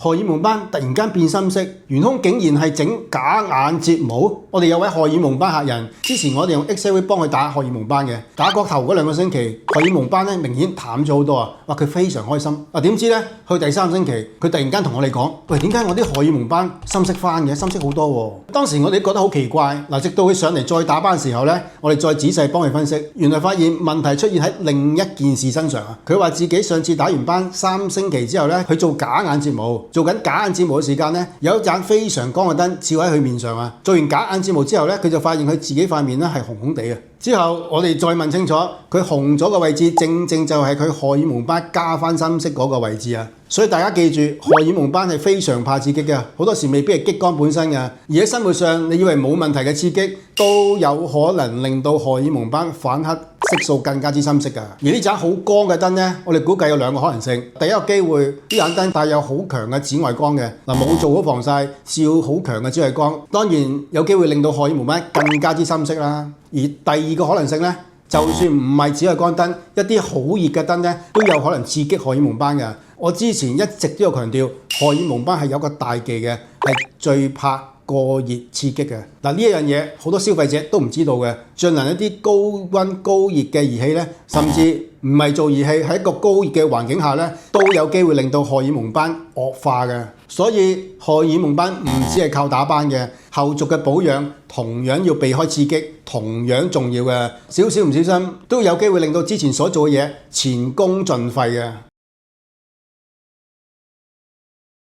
荷爾蒙斑突然間變深色，元兇竟然係整假眼睫毛。我哋有位荷爾蒙斑客人，之前我哋用 X-ray 幫佢打荷爾蒙斑嘅，打過頭嗰2個星期，荷爾蒙斑咧明顯淡咗好多啊！哇，佢非常開心。點知咧去第3個星期，佢突然間同我哋講：喂，點解我啲荷爾蒙斑深色翻嘅？深色好多喎！當時我哋覺得好奇怪。直到佢上嚟再打斑嘅時候咧，我哋再仔細幫佢分析，原來發現問題出現喺另一件事身上啊！佢話自己上次打完斑3星期之後咧，佢做假眼睫毛，做緊假眼睫毛嘅時間咧，有一盞非常光嘅燈照喺佢面上啊！做完假眼睫毛之後咧，佢就發現佢自己塊面咧係紅紅地嘅。之後我哋再問清楚，佢紅咗嘅位置正正就係佢荷爾蒙斑加翻深色嗰個位置啊！所以大家記住，荷爾蒙斑係非常怕刺激嘅，好多時未必係激光本身嘅，而喺生活上你以為冇問題嘅刺激，都有可能令到荷爾蒙斑反黑，色素更加之深色㗎。而呢盞好光嘅燈呢，我哋估計有2個可能性。第一個機會，呢盞燈帶有好強嘅紫外光嘅，冇做好防曬，照好強嘅紫外光，當然有機會令到荷爾蒙斑更加之深色啦。而第2個可能性呢，就算唔係紫外光燈，一啲好熱嘅燈呢，都有可能刺激荷爾蒙斑嘅。我之前一直都有強調，荷爾蒙斑係有個大忌嘅，係最怕過熱刺激嘅。呢一樣嘢好多消費者都唔知道嘅。進行一啲高溫高熱嘅儀器呢，甚至唔係做儀器，喺一個高熱嘅環境下呢，都有機會令到荷爾蒙斑惡化嘅。所以荷爾蒙斑唔只係靠打斑嘅，後續嘅保養同樣要避開刺激，同樣重要嘅。少少唔小心都有機會令到之前所做嘅嘢前功盡廢嘅。